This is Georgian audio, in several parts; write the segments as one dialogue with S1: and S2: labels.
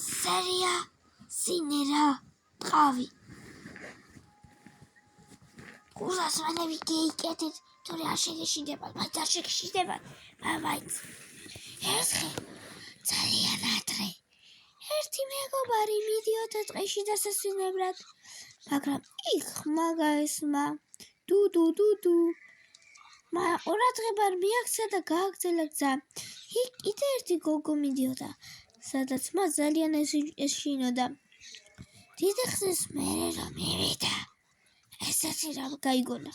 S1: სერია სინერა ტყავი გულასმენები გეიკეთეთ თორე არ შეგეშინდებათ მაინც ერთხელ ძალიან ადრე ერთი მეგობარი მიდიოდა ტყეში დასასვენებლად მაგრამ იქ მაგაესმა დუდუ ყურადღება მიაქცა და გააგრძელა გზა იქ კიდე ერთი გოგო მიდიოდა სადაც მას ძალიან ეშინოდა დიდი ხნის მერე რომ მივიდა ესეთი რამ გაიგონა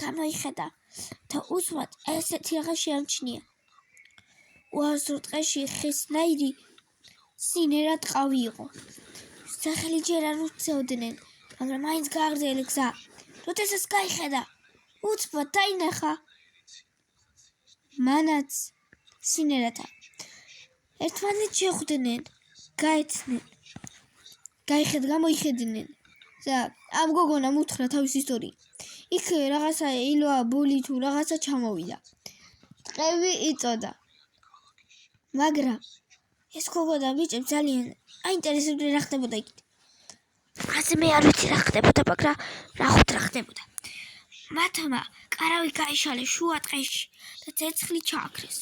S1: გამოიხედა და უსმად ესეთი რაღაც შეამჩნია უაზრო ტყეში ხისნაირი სინერა ტყავი იყო სახელი ჯერ არ უწევდნენ მაგრამ მაინც გააგრძელა გზა როდესაც გაიხედა უცბად დაინახა მანაც სინერათა ერთმანეთს შეხვდნენ გამოიხედნენ და ამ გოგონამ უთხრა თავის ისტორია იქ რაღაცა ილვა ბული თუ რაღაცა ჩამოვიდა ტყევი იწოდა მაგრამ ეს გოგო და ბიჭებს ძალიან აინტერესებდა რა ხდებოდა იქ ასე მე არ ვიცი რა ხდებოდა მაგრამ რა ხდებოდა მათმა კარავი გაიშალეს შუა ტყეში და ცეცხლი ჩააქრეს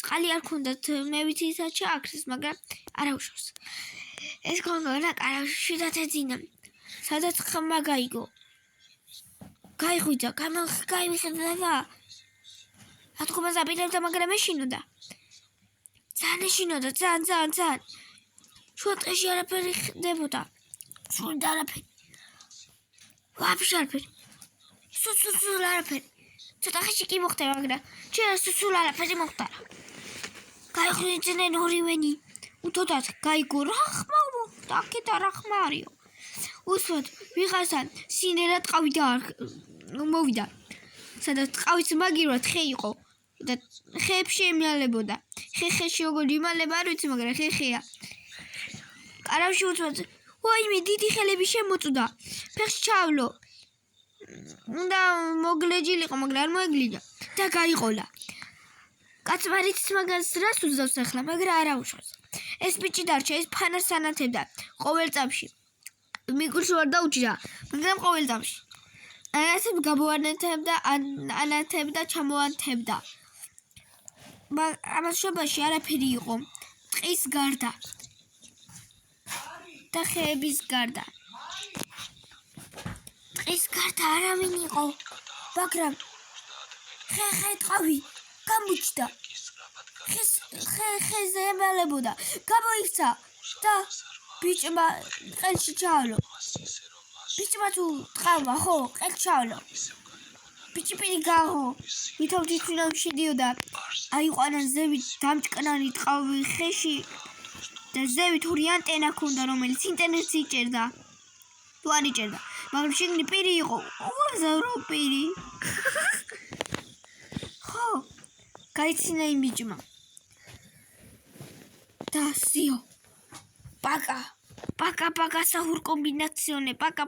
S1: წყალი არ ქონდათ მე ვიცი ისა ჩააქრეს მაგრამ არა უშავს ეს გოგონა კარავში შედათ ეძინა სადაც ხმა გაიგო გაიღვიძა გაიმხედა ათქობას აპირებდა მაგრამ ეშინოდა ძალიან შუა ტყეში არაფერი ხდებოდა სულ არაფერი ვაფშე არაფერი სულ არაფერი ცოტა ხეში კი მოხდება მაგრამ ჩვენ სულ არაფერი მოხდარა გაიღვიძნენ ორივენი უთოდათ გაიგო რა ხმა მოხდა აქეთა რა ხმა არისო უსმოდ ვიღასთან სინერა ტყავი მოვიდა სადაც ტყავის მაგირად ხე იყო და ხეებში ემიალებოდა ხეში როგორ იმალება არ ვიცი მაგრამ ხეა კარავში უსმოდ ვაიმე დიდი ხელები შემოწუდა ფეხში ჩავლო უნდა მოგლეჯილიყო მაგრამ არ მოეგლიჯა და გაიყოლა კაცმა რიც მაგას რას უძავს ახლა მაგრამ არა უშავს ეს ბიჭი დარჩა ეს ფანას ანათებდა ყოველ წამში მიკურში ვარ დაუჭირა მაგრამ ყოველ წამში ასეთ გაბოანათებდა ანათებდა ჩამოანთებდა ამას შობაში არაფერი იყო ტყის გარდა და ხეების გარდა ტყის გარდა არავინ იყო მაგრამ ხე ტყავი გამოჩნდა ხეზე ემალებოდა გამოიქცა და ბიჭმა ყელში ჩაავლო ბიჭმა თუ ტყავა ხო ყელში ჩაავლო ბიჭი პირი გააღო ვითომ თვითონ შედიოდა აიყვანა ზევით დამჭკნარი ტყავი ხეში და ზევით ორი ანტენა ქონდა რომელიც ინტერნეტს იჭერდა თუ არ იჭერდა მაგრამ შიგნით პირი იყო უაზრო პირი ხო გაიცინა იმ ბიჭმა და სიო პაკა საჰურ კომბინაციონე პაკა